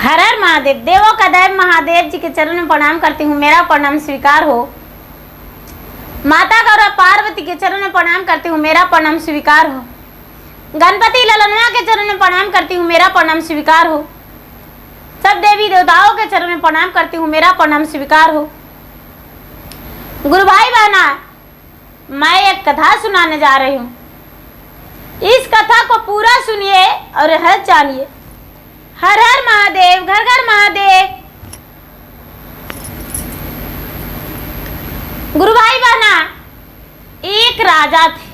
हर हर महादेव। देवों का देव महादेव जी के चरण में प्रणाम करती हूँ, मेरा प्रणाम स्वीकार हो। माता गौरा पार्वती के चरण में प्रणाम करती हूँ, मेरा प्रणाम स्वीकार हो। गणपति ललनवा के चरण में प्रणाम करती हूँ, मेरा प्रणाम स्वीकार हो। सब देवी देवताओं के चरण में प्रणाम करती हूँ, मेरा प्रणाम स्वीकार हो। गुरु भाई बहना, मैं एक कथा सुनाने जा रही हूँ। इस कथा को पूरा सुनिए और हर जानिए। हर हर महादेव, घर घर महादेव। गुरु भाई बहना, एक राजा थे।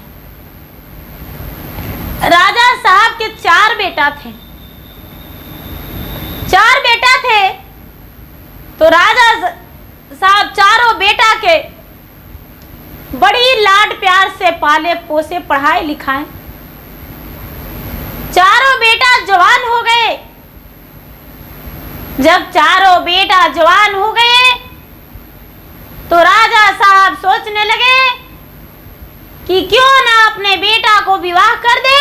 राजा साहब के 4 बेटा थे। 4 बेटा थे तो राजा साहब चारों बेटा के बड़ी लाड प्यार से पाले पोसे, पढ़ाए लिखाए। चारों बेटा जवान हो गए। जब चारों बेटा जवान हो गए तो राजा साहब सोचने लगे कि क्यों ना अपने बेटा को विवाह कर दे।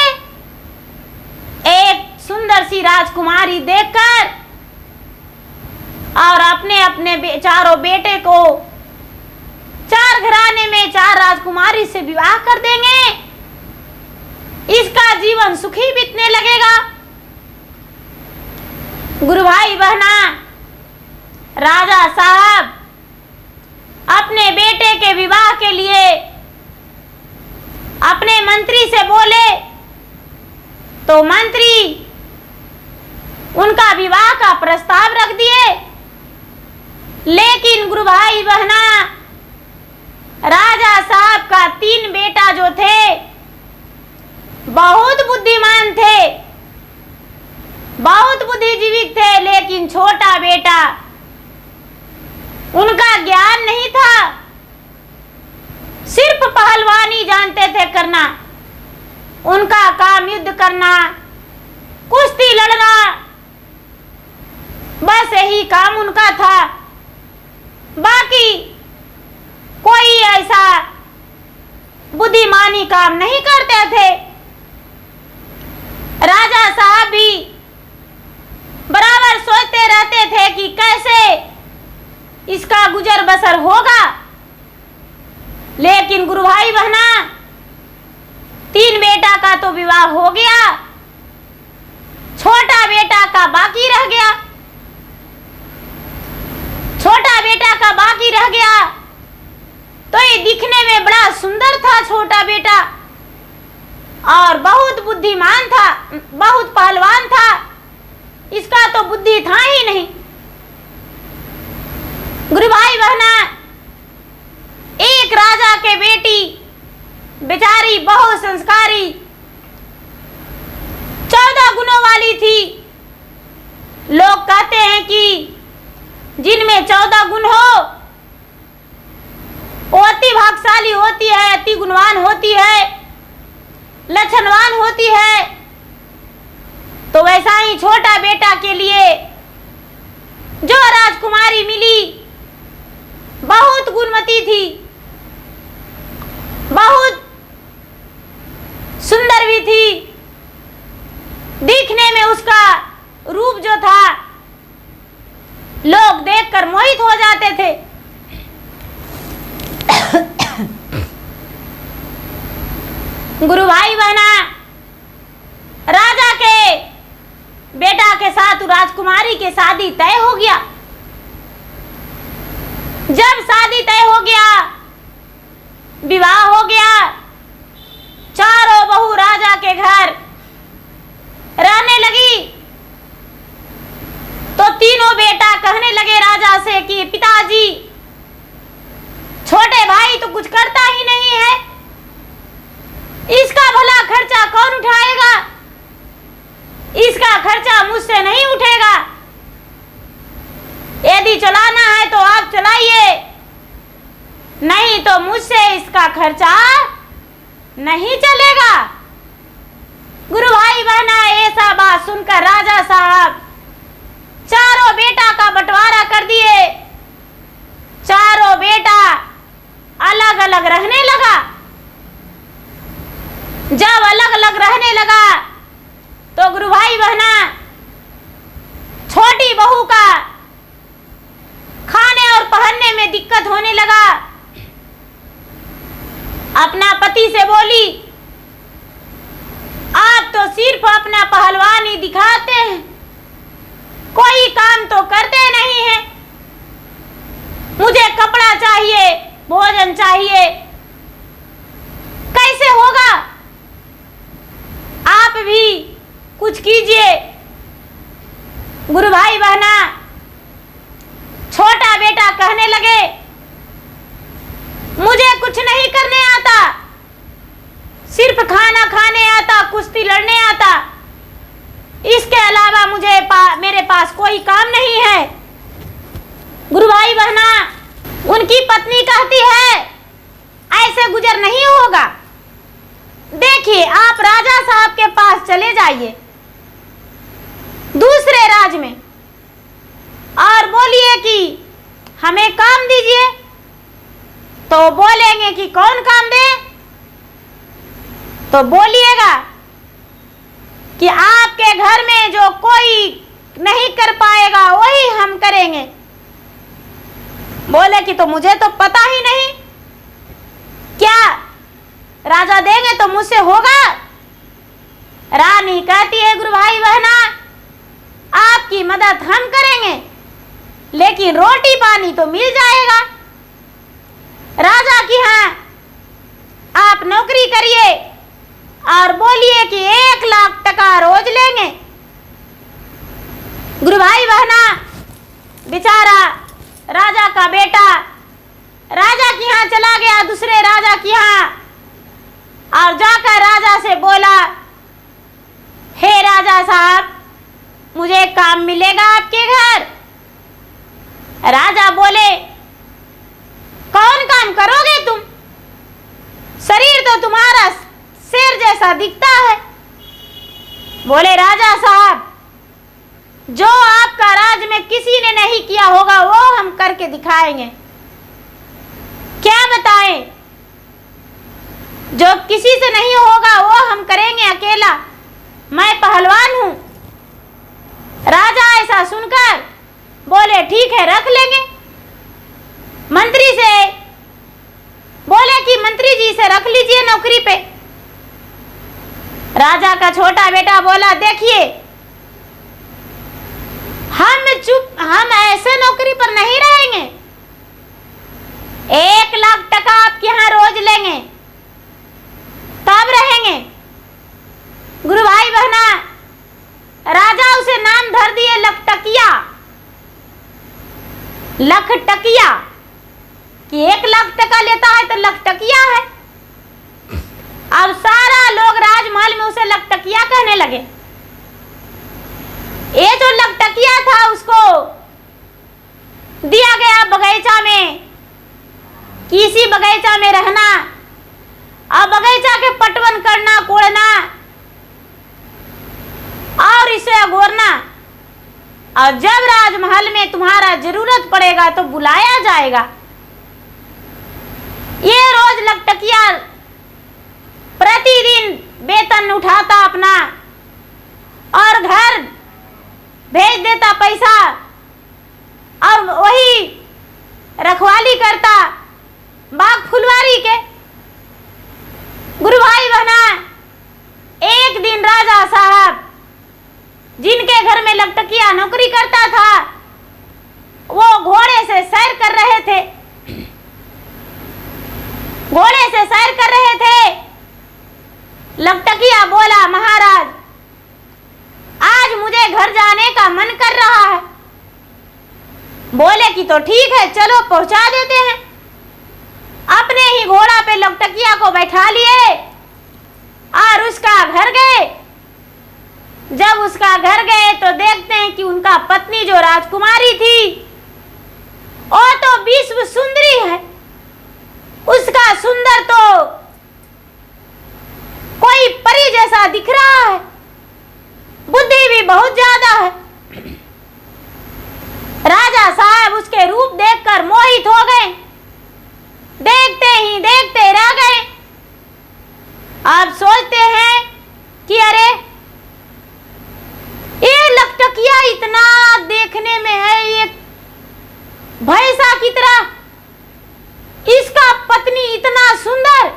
एक सुंदर सी राजकुमारी देखकर और अपने चारों बेटे को 4 घराने में 4 राजकुमारी से विवाह कर देंगे। इसका जीवन सुखी बीतने लगेगा। गुरु भाई बहना, राजा साहब अपने बेटे के विवाह के लिए अपने मंत्री से बोले तो मंत्री उनका विवाह का प्रस्ताव रख दिए। लेकिन गुरु भाई बहना, राजा साहब का 3 बेटा जो थे बहुत बुद्धिमान थे, बहुत बुद्धिजीवी थे। लेकिन छोटा बेटा, उनका ज्ञान नहीं था, सिर्फ पहलवानी जानते थे करना। उनका काम युद्ध करना, कुश्ती लड़ना, बस यही काम उनका था। बाकी कोई ऐसा बुद्धिमानी काम नहीं करते थे। राजा साहब भी बराबर सोचते रहते थे कि कैसे इसका गुजर बसर होगा। लेकिन गुरु भाई बहना, 3 बेटा का तो विवाह हो गया, छोटा बेटा का बाकी रह गया। छोटा बेटा का बाकी रह गया तो ये दिखने में बड़ा सुंदर था छोटा बेटा, और बहुत बुद्धिमान था, बहुत पहलवान था। इसका तो बुद्धि था ही नहीं। गुरु भाई बहना, एक राजा के बेटी बेचारी बहुत संस्कारी 14 गुणों वाली थी। लोग कहते हैं कि जिनमें 14 गुण हो वो अति भाग्यशाली होती है, अति गुणवान होती है, लक्षणवान होती है। तो वैसा ही छोटा बेटा के लिए जो राजकुमारी मिली बहुत गुणवती थी, बहुत सुंदर भी थी। दिखने में उसका रूप जो था लोग देखकर मोहित हो जाते थे। गुरु भाई बहना, राजा के बेटा के साथ राजकुमारी की शादी तय हो गया। जब शादी तय हो गया, विवाह हो गया, चारों बहू राजा के घर रहने लगी तो तीनों बेटा कहने लगे राजा से कि पिताजी, छोटे भाई तो कुछ करता ही नहीं है, इसका भला खर्चा कौन उठाएगा? इसका खर्चा मुझसे नहीं उठेगा। यदि चलाना है तो आप चलाइए, नहीं तो मुझसे इसका खर्चा नहीं चलेगा। गुरु भाई बहना, ऐसा बात सुनकर राजा साहब चारों बेटा का बंटवारा कर दिए। चारों बेटा अलग अलग रहने लगा। जब अलग अलग रहने लगा तो गुरु भाई बहना, छोटी बहू अपना पति से बोली, आप तो सिर्फ अपना पहलवानी दिखाते हैं, कोई काम तो करते नहीं हैं। मुझे कपड़ा चाहिए, भोजन चाहिए, कैसे होगा? आप भी कुछ कीजिए। गुरु भाई बहना, छोटा बेटा कहने लगे, मुझे कुछ नहीं करने आता, सिर्फ खाना खाने आता, कुश्ती लड़ने आता, इसके अलावा मेरे पास कोई काम नहीं है। गुरु भाई बहना, उनकी पत्नी कहती है, ऐसे गुजर नहीं होगा। देखिए, आप राजा साहब के पास चले जाइए दूसरे राज्य में और बोलिए कि हमें काम दीजिए। तो बोलेंगे कि कौन काम दे? तो बोलिएगा कि आपके घर में जो कोई नहीं कर पाएगा वही हम करेंगे। बोले कि तो मुझे तो पता ही नहीं, क्या राजा देंगे तो मुझसे होगा? रानी कहती है, गुरु भाई बहना, आपकी मदद हम करेंगे, लेकिन रोटी पानी तो मिल जाएगा। राजा की हाँ आप नौकरी करिए और बोलिए कि 1 लाख टका रोज लेंगे। गुरु भाई बहना, बेचारा राजा का बेटा राजा की यहाँ चला गया, दूसरे राजा की यहाँ, और जाकर राजा से बोला, हे राजा साहब, मुझे काम मिलेगा आपके घर? राजा बोले, कौन काम करोगे तुम? शरीर तो तुम्हारा शेर जैसा दिखता है। बोले, राजा साहब, जो आपका राज में किसी ने नहीं किया होगा वो हम करके दिखाएंगे। क्या बताएं? जो किसी से नहीं होगा वो हम करेंगे अकेला। मैं पहलवान हूं। राजा ऐसा सुनकर बोले, ठीक है, रख लेंगे। मंत्री से बोले कि मंत्री जी से रख लीजिए नौकरी पे। राजा का छोटा बेटा बोला, देखिए, हम ऐसे नौकरी पर नहीं रहेंगे। 1 लाख टका आपके यहाँ रोज लेंगे, तब रहेंगे। गुरु भाई बहना, राजा उसे नाम धर दिए लखटकिया। लखटकिया कि 1 लाख टका लेता है तो लखटकिया है। अब सारा लोग राजमहल में उसे लखटकिया कहने लगे। ये जो लखटकिया था उसको दिया गया बगीचा में, किसी बगीचा में रहना और बगीचा के पटवन करना, कोड़ना और इसे अगोरना, और जब राजमहल में तुम्हारा जरूरत पड़ेगा तो बुलाया जाएगा। ये रोज लखटकिया प्रतिदिन वेतन उठाता अपना और घर भेज देता पैसा, और वही रखवाली करता बाग फुलवारी के। गुरु भाई बहना, एक दिन राजा साहब जिनके घर में लखटकिया नौकरी करता था, वो घोड़े से सैर कर रहे थे। घोड़े से सैर कर रहे थे। लखटकिया बोला, महाराज, आज मुझे घर जाने का मन कर रहा है। बोले कि तो ठीक है, चलो पहुंचा देते हैं। अपने ही घोड़ा पे लखटकिया को बैठा लिए और उसका घर गए। जब उसका घर गए तो देखते हैं कि उनका पत्नी जो राजकुमारी थी वो तो विश्व सुंदरी है। उसका सुंदर तो कोई परी जैसा दिख रहा है, बुद्धि भी बहुत ज्यादा है। राजा साहब उसके रूप देखकर मोहित हो गए, देखते ही देखते रह गए। आप सोचते हैं कि अरे ये लखटकिया इतना देखने में है, ये भैंसा की तरह, इसका पत्नी इतना सुंदर,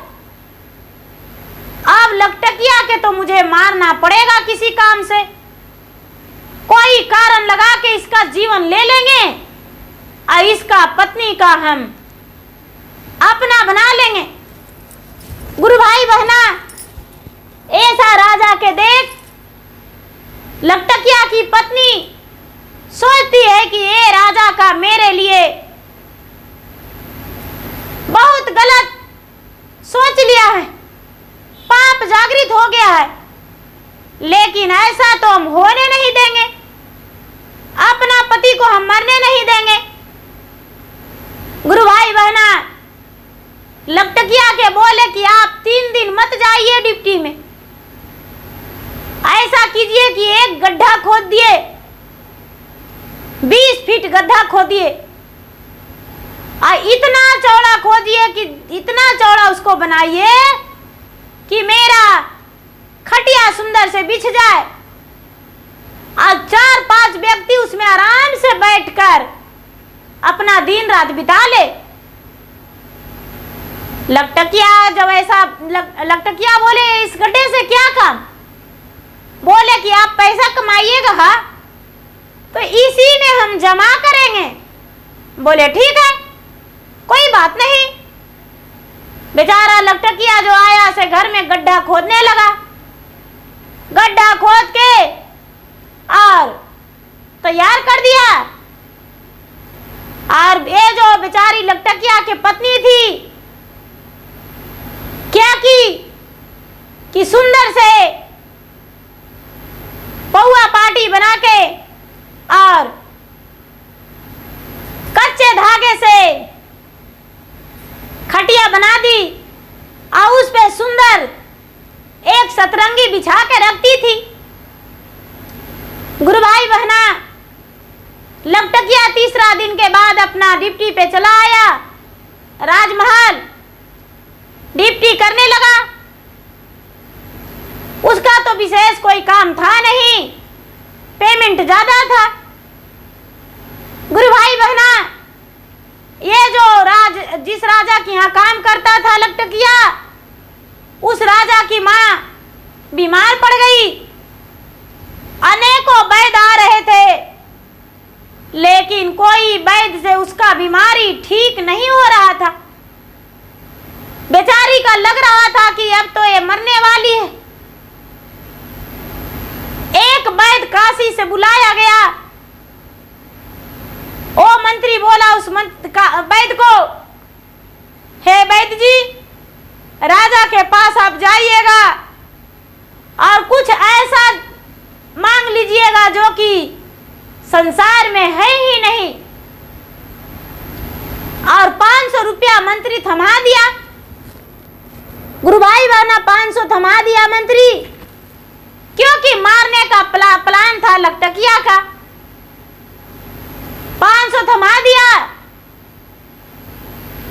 करना पड़ेगा किसी काम से, कोई कारण लगा के इसका जीवन ले लेंगे और इसका पत्नी का हम अपना बना लेंगे। गुरु भाई बहना, ऐसा राजा के देख लकटकिया की पत्नी सोचती है कि ये राजा का मेरे लिए बहुत गलत सोच लिया है, पाप जागृत हो गया है, लेकिन ऐसा तो हम होने नहीं देंगे, अपना पति को हम मरने नहीं देंगे। गुरु भाई बहना, लकटकिया के बोले कि आप 3 दिन मत जाइए डिप्टी में, ऐसा कीजिए कि एक गड्ढा खोद दिए, 20 फीट गड्ढा खोदिए और इतना चौड़ा खोदिए कि इतना चौड़ा उसको बनाइए कि मेरा खटिया सुंदर से बिछ जाए और 4-5 व्यक्ति उसमें आराम से बैठकर अपना दिन रात बिता ले। लकटकिया जब ऐसा लकटकिया बोले इस गड्ढे से क्या काम, बोले कि आप पैसा कमाइएगा हाँ, तो इसी में हम जमा करेंगे। बोले ठीक है, कोई बात नहीं। बेचारा लकटकिया जो आया से घर में गड्ढा खोदने लगा, गड्ढा खोद के और तैयार कर दिया। और ये जो बेचारी लकटकिया की पत्नी थी, क्या की कि सुंदर से पौआ पार्टी बना के और कच्चे धागे से खटिया बना दी और उस पे सुंदर एक सतरंगी बिछा के रखती थी। गुरु भाई बहना, लकटकिया तीसरा दिन के बाद अपना ड्यूटी पे चला आया, राजमहल ड्यूटी करने लगा। उसका तो विशेष कोई काम था नहीं, पेमेंट ज्यादा था। गुरु भाई बहना, ये जो जिस राजा के यहाँ काम करता था लकटकिया, उस राजा की माँ बीमार पड़ गई। अनेकों वैद्य आ रहे थे, लेकिन कोई वैद्य से उसका बीमारी ठीक नहीं हो रहा था। बेचारी का लग रहा था कि अब तो ये मरने वाली है। एक वैद्य काशी से बुलाया गया। ओ मंत्री बोला उस वैद्य को, हे वैद्य जी, राजा के पास आप जाइएगा और कुछ ऐसा मांग लीजिएगा जो कि संसार में है ही नहीं। और 500 रुपया मंत्री थमा दिया। गुरु भाई बहना, 500 थमा दिया मंत्री, क्योंकि मारने का प्लान था लकटकिया का। 500 थमा दिया।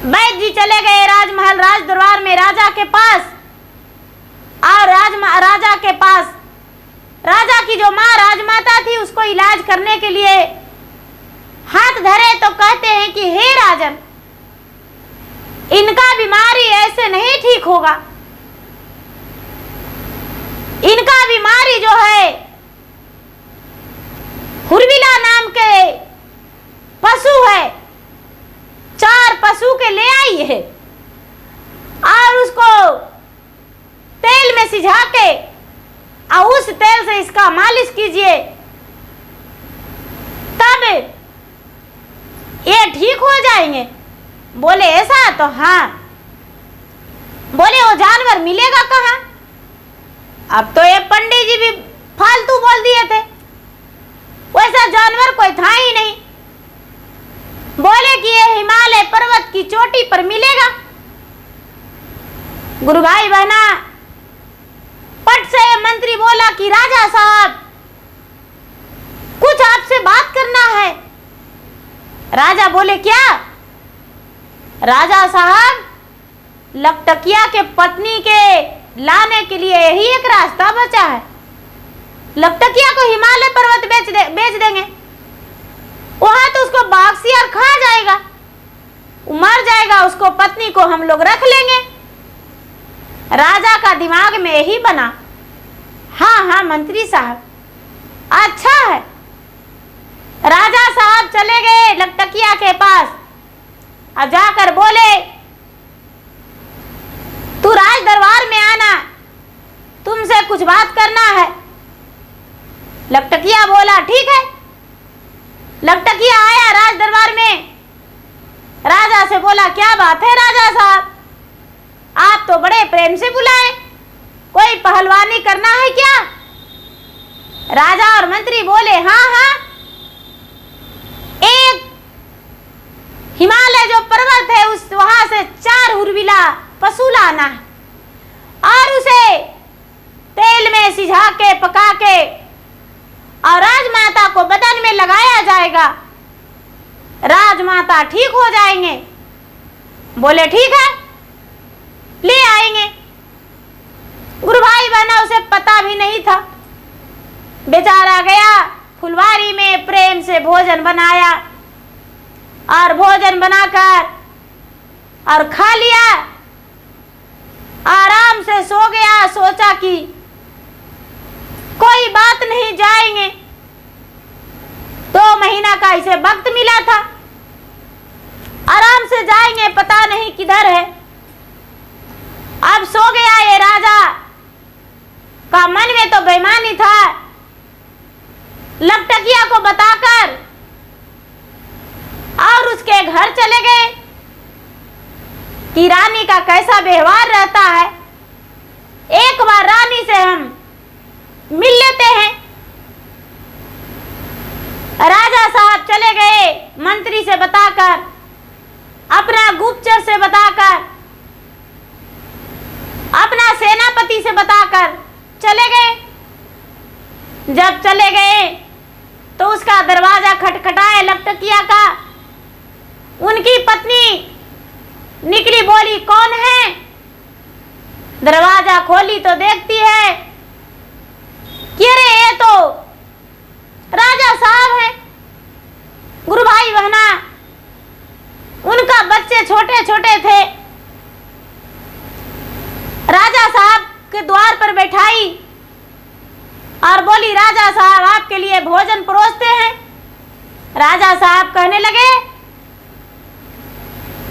वैद्य जी चले गए राजमहल राज दरबार में राजा के पास, और राजा के पास राजा की जो माँ राजमाता थी उसको इलाज करने के लिए हाथ धरे तो कहते हैं कि हे राजन, इनका बीमारी ऐसे नहीं ठीक होगा। इनका बीमारी जो है हुरविला नाम के पशु है, 4 पशु के ले आई है और उसको तेल में सिझा के और उस तेल से इसका मालिश कीजिए, तब ये ठीक हो जाएंगे। बोले ऐसा? तो हाँ। बोले वो जानवर मिलेगा कहाँ? अब तो ये पंडित जी भी फालतू बोल दिए थे, वैसा जानवर कोई था ही नहीं। बोले कि ये हिमालय पर्वत की चोटी पर मिलेगा। गुरु भाई बहना, पट से मंत्री बोला कि राजा साहब, कुछ आपसे बात करना है। राजा बोले क्या? राजा साहब, लकटकिया के पत्नी के लाने के लिए यही एक रास्ता बचा है। लकटकिया को हिमालय पर्वत बेच देंगे, वहां तो उसको बाघ सियार खा जाएगा, मर जाएगा, उसको पत्नी को हम लोग रख लेंगे। राजा का दिमाग में यही बना, हाँ हाँ मंत्री साहब, अच्छा है। राजा साहब चले गए लकटकिया के पास और जाकर बोले, तू राज दरबार में आना, तुमसे कुछ बात करना है। लकटकिया बोला ठीक है। लकटकिया आया राज दरबार में, राजा से बोला, क्या बात है राजा साहब, आप तो बड़े प्रेम से बुलाए, कोई पहलवानी करना है क्या? राजा और मंत्री बोले, हाँ हाँ, एक हिमालय जो पर्वत है उस वहां से 4 उर्विला पशु लाना है और उसे तेल में सिझा के पका के और राजमाता को बदन में लगाया जाएगा, राजमाता ठीक हो जाएंगे। बोले ठीक है, ले आएंगे। गुरु भाई बहना उसे पता भी नहीं था, बेचारा गया फुलवारी में प्रेम से भोजन बनाया और भोजन बनाकर और खा लिया, आराम से सो गया। सोचा कि कोई बात नहीं, जाएंगे। 2 महीना का इसे वक्त मिला था, आराम से जाएंगे, पता नहीं किधर है। अब सो गया ये राजा का मन में तो बेईमानी था, लकटकिया को बताकर और उसके घर चले गए कि रानी का कैसा व्यवहार रहता है, एक बार रानी से हम मिल लेते हैं। राजा साहब चले गए मंत्री से बताकर, अपना गुप्तचर से बताकर, अपना सेनापति से बताकर चले गए। जब चले गए तो उसका दरवाजा खटखटाए लकटकिया का। उनकी पत्नी निकली, बोली, कौन है? दरवाजा खोली तो देखती है कि अरे ये तो राजा साहब हैं। गुरु भाई बहना, उनका बच्चे छोटे छोटे थे। राजा साहब के द्वार पर बैठाई और बोली, राजा साहब आपके लिए भोजन परोसते हैं। राजा साहब कहने लगे,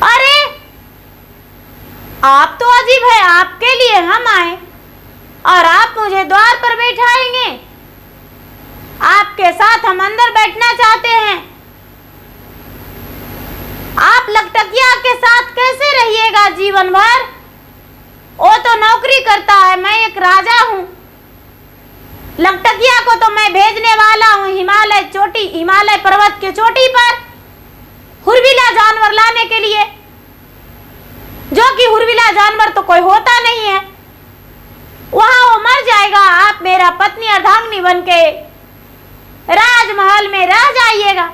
अरे आप तो अजीब है, आपके लिए हम आए और आप मुझे द्वार पर बैठाएंगे? आपके साथ हम अंदर बैठना चाहते हैं। आप लकटकिया के साथ कैसे रहिएगा जीवन भर? वो तो नौकरी करता है, मैं एक राजा हूं। लकटकिया को तो मैं भेजने वाला हूं हिमालय पर्वत के चोटी पर हुरविला जानवर लाने के लिए, जो कि हुरविला जानवर तो कोई होता नहीं है, वहां वो मर जाएगा। आप मेरा पत्नी अर्धांगिनी बन के राजमहल में रह जाइएगा।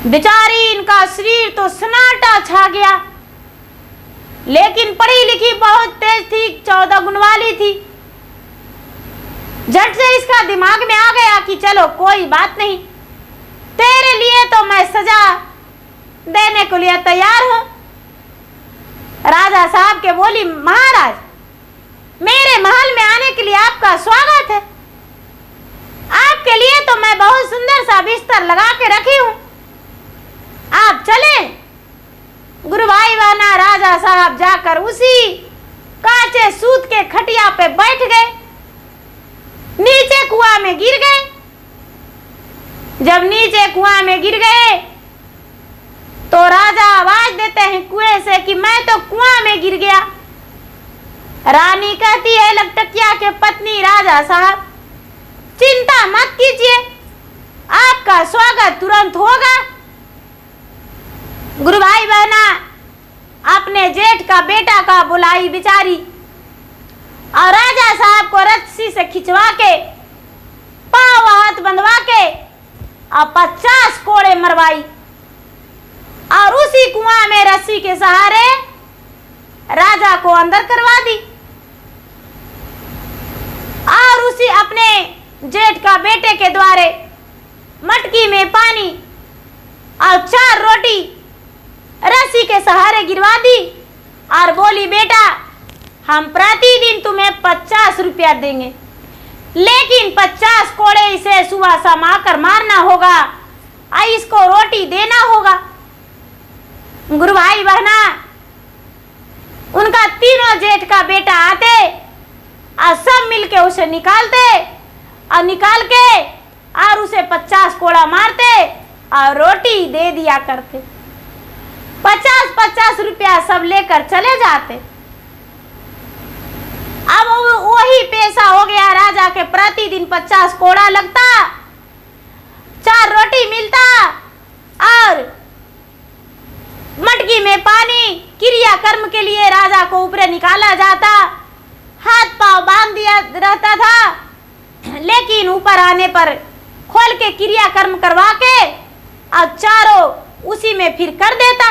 बेचारी इनका शरीर तो सन्नाटा छा गया, लेकिन पढ़ी लिखी बहुत तेज थी, 14 गुण वाली थी। झट से इसका दिमाग में आ गया कि चलो कोई बात नहीं, तेरे लिए तो मैं सजा देने के लिए तैयार हूं। राजा साहब के बोली, महाराज मेरे महल में आने के लिए आपका स्वागत है। आपके लिए तो मैं बहुत सुंदर सा बिस्तर लगा के रखी हूं, आप चलें। गुरु भाई बहना, राजा साहब जाकर उसी कांचे सूत के खटिया पे बैठ गए, नीचे कुआं में गिर गए। जब नीचे कुआं में गिर गए तो राजा आवाज देते हैं कुएं से कि मैं तो कुआं में गिर गया। रानी कहती है लकटकिया के पत्नी, राजा साहब चिंता मत कीजिए, आपका स्वागत तुरंत होगा। गुरु भाई बहना, अपने जेठ का बेटा का बुलाई बिचारी और राजा साहब को रस्सी से खिंचवा के पांव हाथ बंधवा के और 50 कोड़े मरवाई और उसी कुआं में रस्सी के सहारे राजा को अंदर करवा दी और उसी अपने जेठ का बेटे के द्वारे मटकी में पानी और 4 रोटी रस्सी के सहारे गिरवा दी और बोली, बेटा हम प्रतिदिन तुम्हें 50 रुपया देंगे, लेकिन 50 कोड़े इसे सुबह शाम आकर मारना होगा और इसको रोटी देना होगा। गुरु भाई बहना, उनका तीनों जेठ का बेटा आते और सब मिलके उसे निकालते और निकाल के और उसे 50 कोड़ा मारते और रोटी दे दिया करते। 50-50 रुपया सब लेकर चले जाते। अब वही पैसा हो गया राजा के, प्रतिदिन 50 कोड़ा लगता, 4 रोटी मिलता और मटकी में पानी क्रिया कर्म के लिए राजा को ऊपर निकाला जाता। हाथ पांव बांध दिया रहता था, लेकिन ऊपर आने पर खोल के क्रिया कर्म करवा के और चारों उसी में फिर कर देता।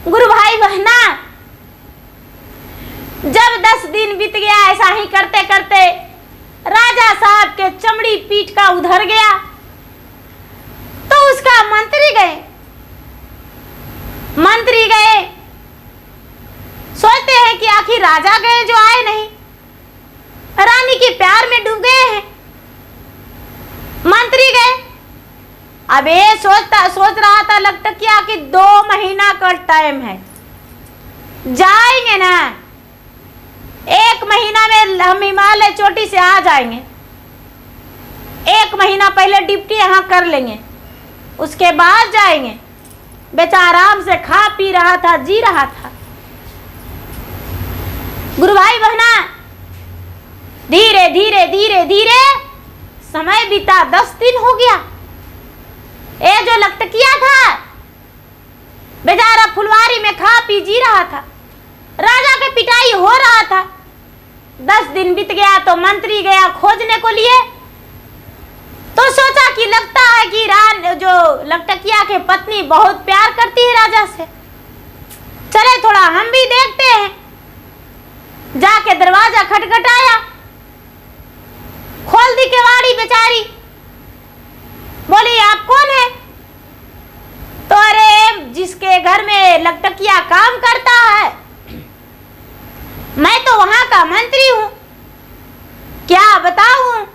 गुरु भाई बहना, जब 10 दिन बीत गया ऐसा ही करते करते राजा साहब के चमड़ी पीठ का उधर गया, तो उसका मंत्री गए सोचते हैं कि आखिर राजा गए जो आए नहीं, रानी के प्यार में डूब गए हैं। मंत्री गए, अब ये सोच रहा था लकटकिया कि 2 महीना का टाइम है, जाएंगे ना, 1 महीना में हम हिमालय चोटी से आ जाएंगे। 1 महीना पहले ड्यूटी यहाँ कर लेंगे, उसके बाद जाएंगे। बेचारा आराम से खा पी रहा था, जी रहा था। गुरु भाई बहना, धीरे धीरे धीरे धीरे समय बीता, 10 दिन हो गया। ये जो लकटकिया था बेचारा फुलवारी में खा पी जी रहा था, राजा के पिटाई हो रहा था। 10 दिन बीत गया तो मंत्री गया खोजने को लिए, तो सोचा कि लगता है कि जो लकटकिया के पत्नी बहुत प्यार करती है राजा से, चले थोड़ा हम भी देखते हैं। जाके दरवाजा खटखटाया, खोल दी केवाड़ी बेचारी, बोली आप कौन है? तो अरे जिसके घर में लकटकिया काम करता है, मैं तो वहां का मंत्री हूं, क्या बताऊं?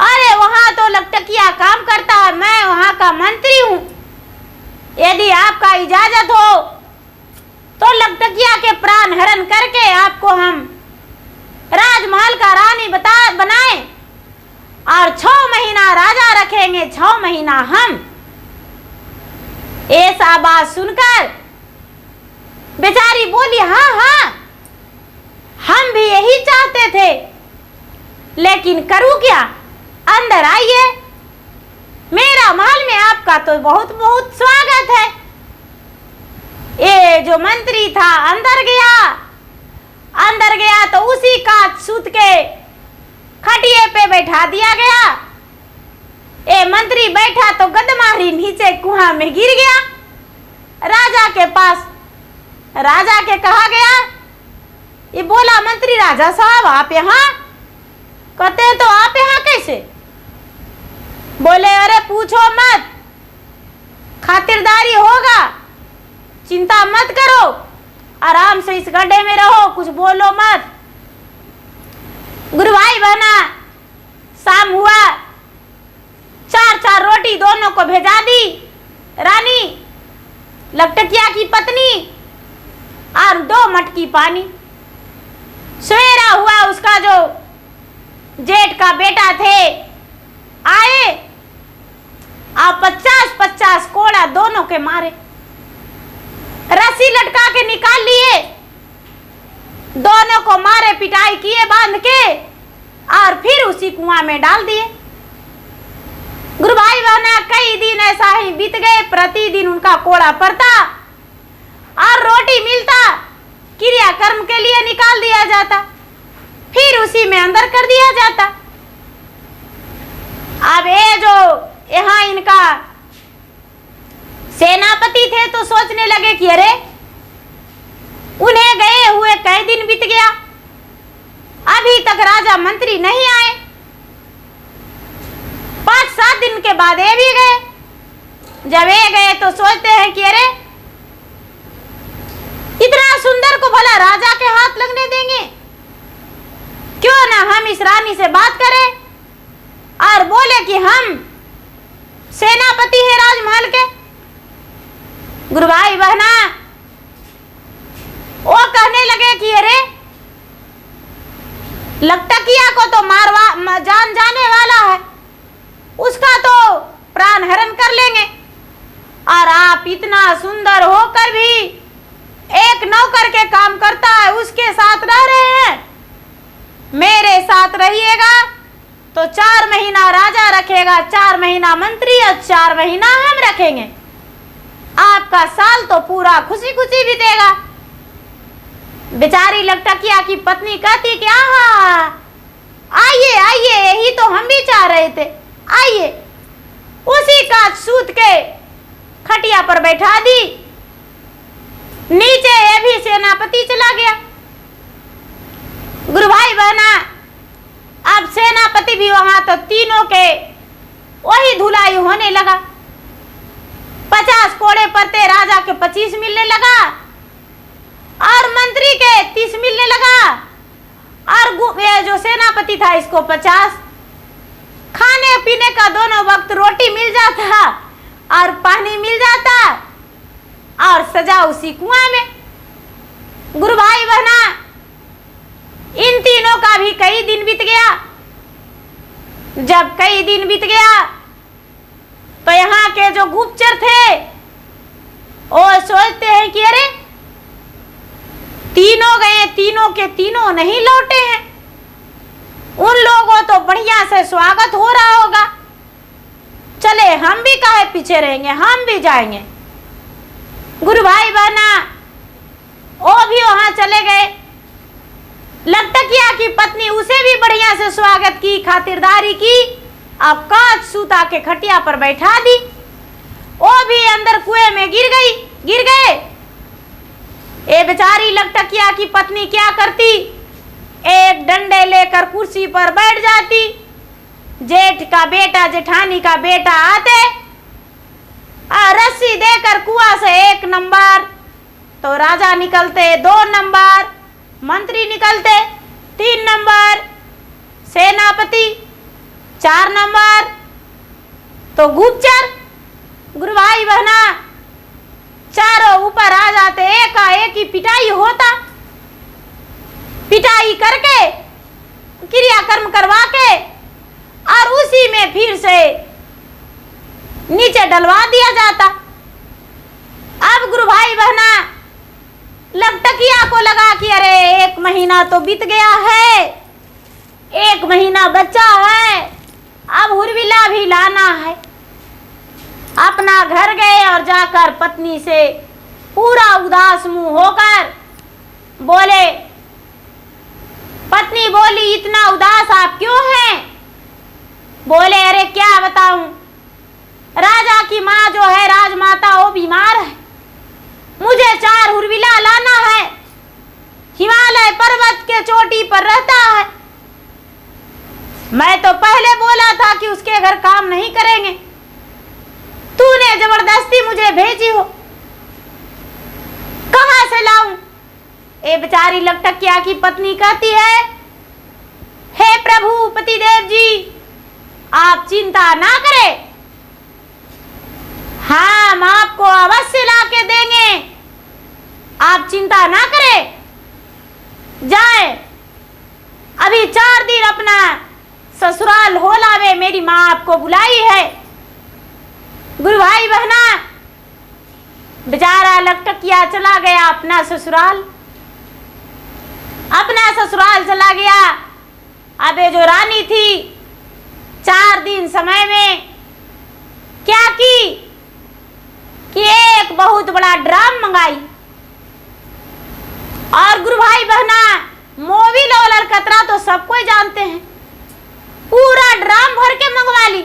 अरे वहां तो लकटकिया काम करता है, मैं वहां का मंत्री हूं। यदि आपका इजाजत हो तो लकटकिया के प्राण हरण करके आपको हम राजमहल का रानी बनाए और 6 महीना राजा रखेंगे, 6 महीना हम। ऐसा बात सुनकर बेचारी बोली, हाँ हाँ हम भी यही चाहते थे, लेकिन करूं क्या? अंदर आइए, मेरा महल में आपका तो बहुत बहुत स्वागत है। ये जो मंत्री था अंदर गया तो उसी का सूत के खटिए पे बैठा दिया गया। ये मंत्री बैठा तो गदमारी नीचे कुआं में गिर गया। राजा के पास राजा के कहा गया, ये बोला मंत्री, राजा साहब आप यहाँ? कहते हैं तो आप यहाँ कैसे? बोले अरे पूछो मत, खातिरदारी होगा, चिंता मत करो, आराम से इस गड्ढे में रहो, कुछ बोलो मत। गुरु भाई बहना, शाम हुआ, 4-4 रोटी दोनों को भेजा दी रानी, लकटकिया की पत्नी, और 2 मटकी पानी। सवेरा हुआ, उसका जो जेठ का बेटा थे आए और 50-50 कोड़ा दोनों के मारे, रस्सी लटका के निकाल लिए, दोनों को मारे, पिटाई किए बांध के, और फिर उसी कुआं में डाल दिए। गुरु भाई बहना, कई दिन ऐसा ही बीत गए। प्रतिदिन उनका कोड़ा पड़ता और रोटी मिलता, क्रिया कर्म के लिए निकाल दिया जाता, फिर उसी में अंदर कर दिया जाता। अब ये जो यहाँ इनका सेनापति थे तो सोचने लगे कि अरे उन्हें गए हुए कई दिन बीत गया, अभी तक राजा मंत्री नहीं आए। 5-7 दिन के बाद ये भी गए। जब ये गए तो सोचते हैं कि अरे इतना इतना सुंदर को भला राजा के हाथ लगने देंगे? क्यों ना हम इस रानी से बात करें और बोले कि हम सेनापति है राजमहल के। गुरु भाई बहना वो कहने लगे कि अरे लकटकिया को तो जान जाने वाला है, उसका तो प्राण हरण कर लेंगे, और आप इतना सुंदर होकर भी एक नौकर के काम करता है उसके साथ रह रहे हैं। मेरे साथ रहिएगा तो 4 महीना राजा रखेगा, 4 महीना मंत्री और 4 महीना हम रखेंगे। आपका साल तो पूरा खुशी खुशी बीतेगा। बेचारी लकटकिया की पत्नी कहती कि आइए आइए, यही तो हम भी चाह रहे थे, आइए। उसी का सूत के खटिया पर बैठा दी। नीचे ये भी सेनापति चला गया। गुरु भाई बहना अब सेनापति भी वहां, तो तीनों के वही धुलाई होने लगा। 50 कोड़े पड़ते राजा के 25 मिलने लगा, और मंत्री के 30 मिलने लगा, और ये जो सेनापति था इसको 50। खाने पीने का दोनों वक्त रोटी मिल जाता और पानी मिल जाता, और सजा उसी कुआं में। गुरु भाई बहना इन तीनों का भी कई दिन बीत गया। जब कई दिन बीत गया तो यहाँ के जो गुप्तचर थे वो सोचते हैं कि अरे तीनों गए, तीनों के तीनों नहीं लौटे हैं, उन लोगों तो बढ़िया से स्वागत हो रहा होगा, चले हम भी काहे पीछे रहेंगे, हम भी जाएंगे। गुरु भाई बहना वो भी वहां चले गए। लकटकिया की पत्नी उसे भी बढ़िया से स्वागत की, खातिरदारी की, अब कांच सूता के खटिया पर बैठा दी। वो भी अंदर कुएं में गिर गए। ये बेचारी लकटकिया की पत्नी क्या करती, एक डंडे लेकर कुर्सी पर बैठ जाती। जेठ का बेटा जेठानी का बेटा आते और रस्सी देकर कुआं से 1 नंबर, तो राजा निकलते 2 नंबर, मंत्री निकलते 3 नंबर, सेनापति 4 नंबर, तो गुप्तचर गुरु भाई बहना चारों ऊपर आ जाते। एकाएक ही पिटाई होता। पिटाई करके क्रियाकर्म करवा के और उसी में फिर से नीचे डलवा दिया जाता। अब गुरु भाई बहना लकटकिया को लगा कि अरे 1 महीना तो बीत गया है, 1 महीना बचा है, अब हुरविला भी लाना है। अपना घर गए और जाकर पत्नी से पूरा उदास मुंह होकर बोले। पत्नी बोली इतना उदास आप क्यों हैं? बोले अरे क्या बताऊं, राजा की माँ जो है राजमाता वो बीमार है, मुझे 4 हुरविला लाना है, हिमालय पर्वत के चोटी पर रहता है। मैं तो पहले बोला था कि उसके घर काम नहीं करेंगे, तूने जबरदस्ती मुझे भेजी हो, कहां से लाऊं? ए बेचारी लकटकिया की पत्नी कहती है, हे प्रभु पतिदेव जी आप चिंता ना करें, हम आपको अवश्य ला के देंगे, आप चिंता ना करें, जाए अभी 4 दिन अपना ससुराल हो लावे, मेरी माँ आपको बुलाई है। गुरु भाई बहना बेचारा लकटकिया चला गया अपना ससुराल चला गया। अब ये जो रानी थी 4 दिन समय में क्या की कि एक बहुत बड़ा ड्राम मंगाई, और गुरु भाई बहना मोबिल और अलकतरा तो सब कोई जानते हैं, पूरा ड्राम भर के मंगवा ली,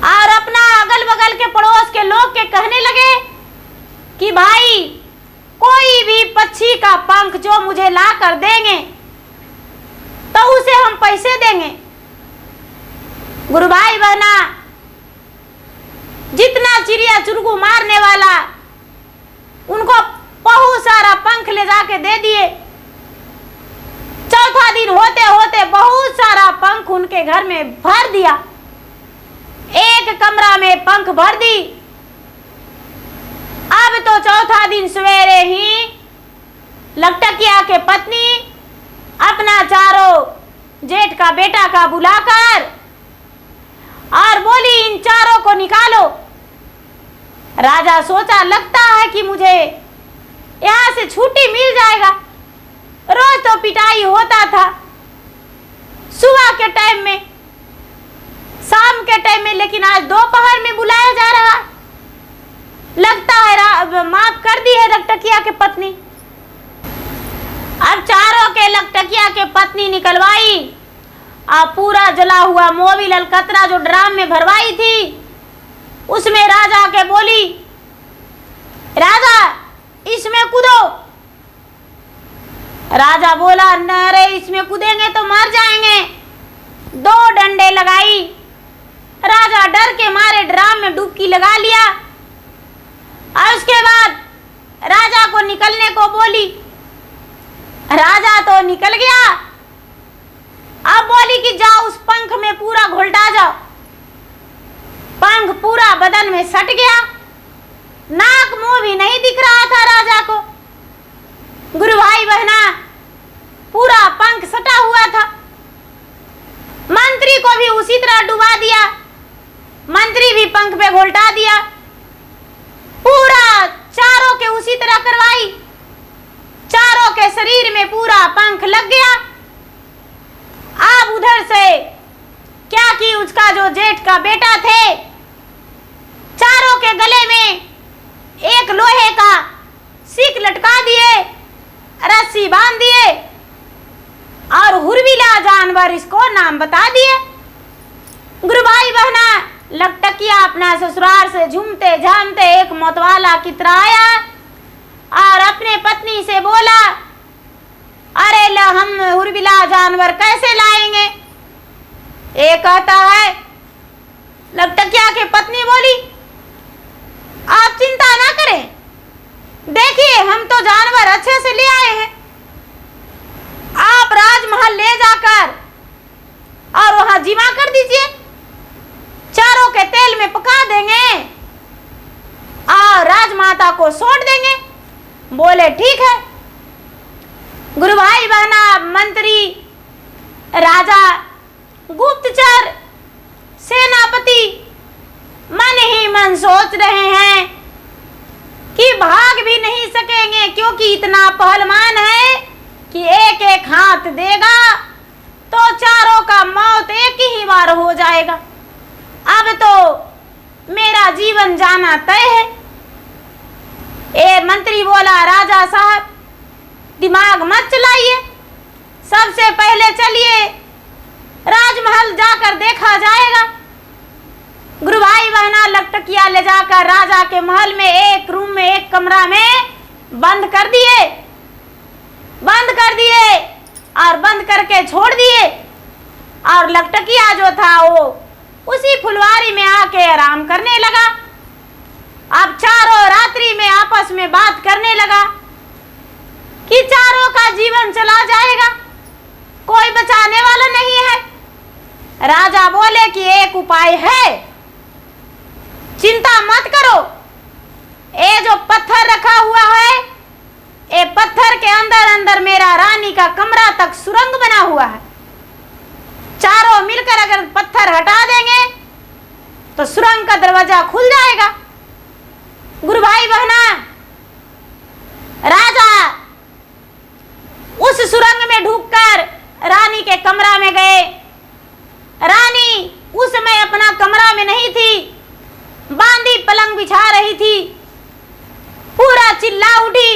और अपना अगल बगल के पड़ोस के लोग के कहने लगे कि भाई कोई भी पक्षी का पंख जो मुझे ला कर देंगे तो उसे हम पैसे देंगे। गुरु भाई बहना जितना चिड़िया चुरगू मारने वाला उनको बहुत सारा पंख ले जाके दे दिए। चौथा दिन होते होते बहुत सारा पंख उनके घर में भर दिया। एक कमरा में पंख भर दी। अब तो चौथा दिन सवेरे ही लकटकिया के पत्नी अपना चारों जेठ का बेटा का बुलाकर और बोली, इन चारों को निकालो। राजा सोचा, लगता है कि मुझे यहाँ से छुट्टी मिल जाएगा। रोज तो पिटाई होता था, सुबह के टाइम में, शाम के टाइम में, लेकिन आज दोपहर में बुलाया जा रहा। लगता है माफ कर दी है लकटकिया के पत्नी। अब चारों के लकटकिया के पत्नी निकलवाई। अब पूरा जला हुआ मोबिल अलकतरा जो ड्राम में भरवाई थी, उसमें राजा के बोली, राजा इसमें कूदो। राजा बोला, न रे, इसमें कूदेंगे तो मर जाएंगे। 2 डंडे लगाई। राजा डर के मारे ड्राम में डुबकी लगा लिया और उसके बाद राजा को निकलने को बोली। राजा तो निकल गया। अब बोली कि जाओ उस पंख में पूरा घुलटा जाओ। पंख पूरा बदन में सट गया, नाक मुंह भी नहीं दिख रहा था राजा को। गुरु भाई बहना, पूरा पंख सटा हुआ था। मंत्री को भी उसी तरह डुबा दिया। मंत्री भी पंख पे घोलटा दिया। पूरा चारों के उसी तरह करवाई। चारों के शरीर में पूरा पंख लग गया। अब उधर से क्या कि उसका जो जेठ का बेटा थे, चारों के गले में एक लोहे का सीक लटका दिए, रस्सी बांध दिए और हुरविला जानवर इसको नाम बता दिए। गुरु भाई बहना, लकटकिया अपना ससुराल से झूमते झामते एक मतवाला की तरह आया और अपने पत्नी से बोला, अरे हम हुरविला जानवर कैसे लाएंगे? ये कहता है। लकटकिया की पत्नी बोली, आप चिंता ना करें, देखिए हम तो जानवर अच्छे से ले आए हैं। आप राजमहल ले जाकर और वहां जिमा कर दीजिए, चारों के तेल में पका देंगे और राजमाता को सौंप देंगे। बोले ठीक है। गुरु भाई बहना, मंत्री, राजा, गुप्तचर, सेनापति मन ही मन सोच रहे हैं कि भाग भी नहीं सकेंगे, क्योंकि इतना पहलवान है कि एक एक हाथ देगा तो चारों का मौत एक ही बार हो जाएगा। अब तो मेरा जीवन जाना तय है। ए मंत्री बोला, राजा साहब दिमाग मत चलाइए, सबसे पहले चलिए राजमहल जाकर देखा जाएगा। गुरु भाई बहना, लकटकिया ले जाकर राजा के महल में एक रूम में एक कमरा में बंद कर दिए और बंद करके छोड़ दिए। और लकटकिया जो था वो उसी फुलवारी में आके आराम करने लगा। अब चारों रात्रि में आपस में बात करने लगा कि चारों का जीवन चला जाएगा, कोई बचाने वाला नहीं है। राजा बोले कि एक उपाय है, चिंता मत करो। ये जो पत्थर रखा हुआ है, ये पत्थर के अंदर अंदर मेरा रानी का कमरा तक सुरंग बना हुआ है। चारों मिलकर अगर पत्थर हटा देंगे तो सुरंग का दरवाजा खुल जाएगा। गुरु भाई बहना, राजा उस सुरंग में ढूंढकर रानी के कमरा में गए। रानी उस समय अपना कमरा में नहीं थी, बांदी पलंग बिछा रही थी। पूरा चिल्ला उठी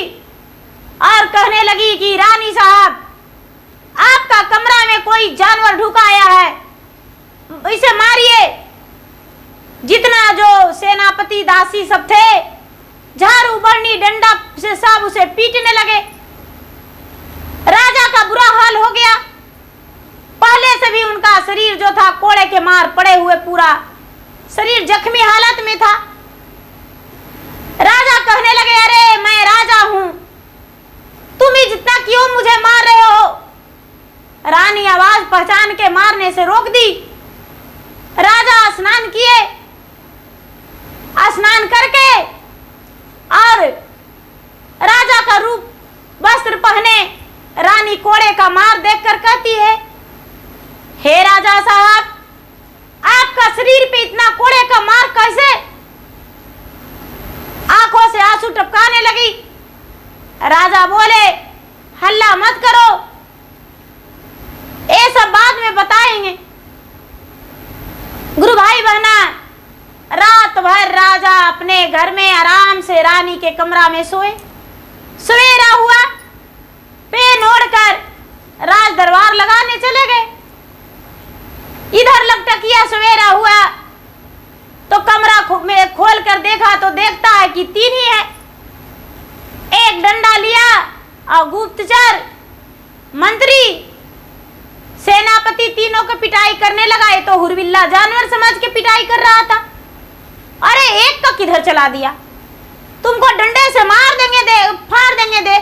और कहने लगी कि रानी साहब, आपका कमरा में कोई जानवर ढुका आया है, इसे मारिए। जितना जो सेनापति दासी सब थे, झाड़ू बरनी डंडा से सब उसे पीटने लगे। राजा का बुरा हाल हो गया। पहले से भी उनका शरीर जो था कोड़े के मार पड़े हुए, पूरा शरीर जख्मी हालत में था। राजा कहने लगे, अरे मैं राजा हूं, तुम ही जितना क्यों मुझे मार रहे हो। रानी आवाज पहचान के मारने से रोक दी। राजा स्नान किए, स्नान करके और राजा का रूप वस्त्र पहने रानी कोड़े का मार देखकर कहती है, हे राजा साहब, आपका शरीर पे इतना कोड़े का मार कैसे। आंखों से आंसू टपकाने लगी। राजा बोले, हल्ला मत करो, ये सब बाद में बताएंगे। गुरु भाई बहना, रात भर राजा अपने घर में आराम से रानी के कमरा में सोए। सवेरा हुआ, पेन ओढ़कर राज दरबार लगाने चले गए। इधर लकटकिया सवेरा हुआ तो कमरा में खोल कर देखा तो देखता है कि 3 ही है। एक डंडा लिया और गुप्तचर, मंत्री, सेनापति तीनों को पिटाई करने लगा। ये तो हुरबिल्ला जानवर समझ के पिटाई कर रहा था। अरे एक का किधर चला दिया, तुमको डंडे से मार देंगे, दे फाड़ देंगे दे।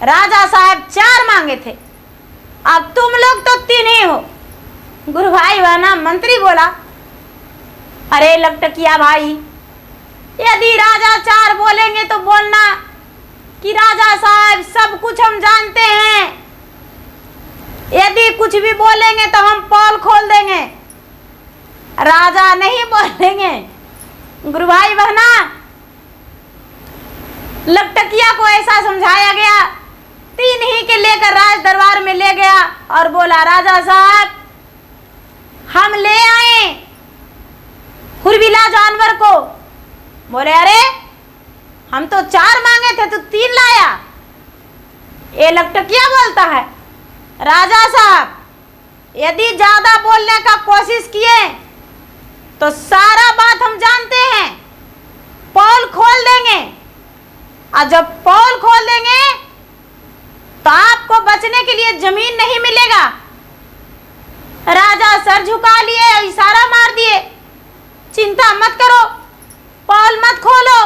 राजा साहब 4 मांगे थे, अब तुम लोग तो 3 ही हो। गुरु भाई बहना, मंत्री बोला, अरे लकटकिया भाई, यदि राजा 4 बोलेंगे तो बोलना कि राजा साहब सब कुछ हम जानते हैं, यदि कुछ भी बोलेंगे तो हम पोल खोल देंगे। राजा नहीं बोलेंगे। गुरु भाई बहना, लकटकिया को ऐसा समझाया गया, 3 ही के लेकर राज दरबार में ले गया और बोला, राजा साहब हम ले आए हुरबिला जानवर को। बोले, अरे हम तो 4 मांगे थे, तू 3 लाया। ये लकटकिया बोलता है, राजा साहब यदि ज्यादा बोलने का कोशिश किए तो सारा बात हम जानते हैं, पोल खोल देंगे, और जब पोल खोल देंगे तो आपको बचने के लिए जमीन नहीं मिलेगा। राजा सर झुका लिए, इशारा मार दिए, चिंता मत करो, पोल मत खोलो,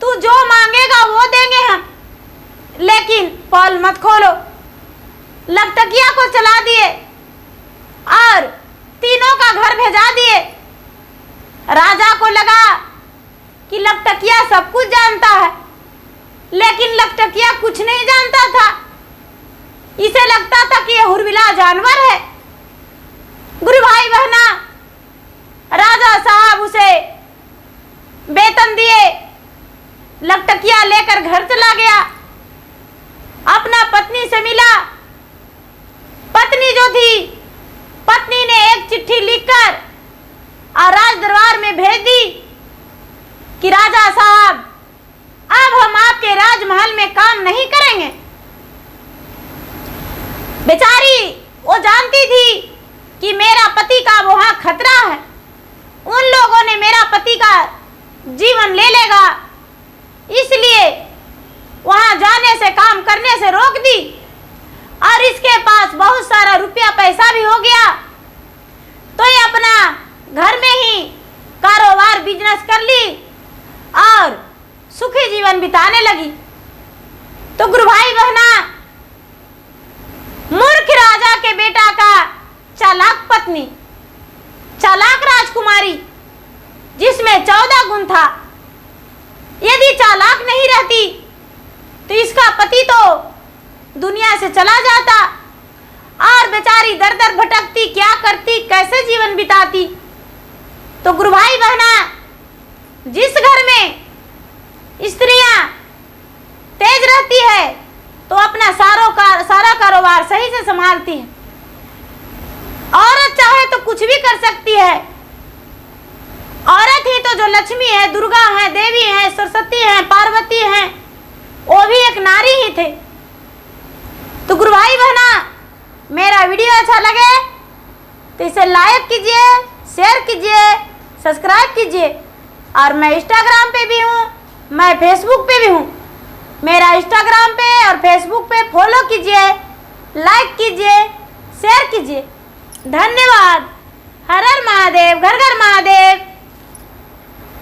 तू जो मांगेगा वो देंगे हम, लेकिन पोल मत खोलो। लकटकिया को चला दिए और तीनों का घर भेजा दिए। राजा को लगा कि लकटकिया सब कुछ जानता है, लेकिन लकटकिया कुछ नहीं जानता था। इसे लगता था कि यह हुरबिला जानवर है। गुरु भाई बहना, राजा साहब उसे वेतन दिए, लकटकिया लेकर घर चला गया, अपना पत्नी से मिला। पत्नी जो थी, पत्नी ने एक चिट्ठी लिखकर और राज दरबार में भेज दी कि राजा साहब अब हम आपके राजमहल में काम नहीं करेंगे। बेचारी वो जानती थी कि मेरा पति का वहां खतरा है, उन लोगों ने मेरा पति का जीवन ले लेगा, इसलिए वहां जाने से, काम करने से रोक दी। और इसके पास बहुत सारा रुपया पैसा भी हो गया, तो ये अपना घर में ही कारोबार बिजनेस कर ली और सुखी जीवन बिताने लगी। तो गुरु भाई बहना, मूर्ख राजा के बेटा का चालाक पत्नी, चालाक राजकुमारी, जिसमें 14 गुण था, यदि चालाक नहीं रहती तो इसका पति तो दुनिया से चला जाता और बेचारी दर दर भटकती, क्या करती, कैसे जीवन बिताती। तो गुरु भाई बहना, जिस घर में स्त्रियां तेज रहती है तो अपना सारा कारोबार सही से संभालती है। औरत चाहे तो कुछ भी कर सकती है। औरत ही तो जो लक्ष्मी है, दुर्गा है, देवी है, सरस्वती है, पार्वती है, वो भी एक नारी ही थे। तो गुरु भाई बहना, मेरा वीडियो अच्छा लगे तो इसे लाइक कीजिए, शेयर कीजिए, सब्सक्राइब कीजिए। और मैं इंस्टाग्राम पे भी हूँ, मैं फेसबुक पे भी हूँ। मेरा इंस्टाग्राम पे और फेसबुक पे फॉलो कीजिए, लाइक कीजिए, शेयर कीजिए। धन्यवाद। हर हर महादेव, घर घर महादेव।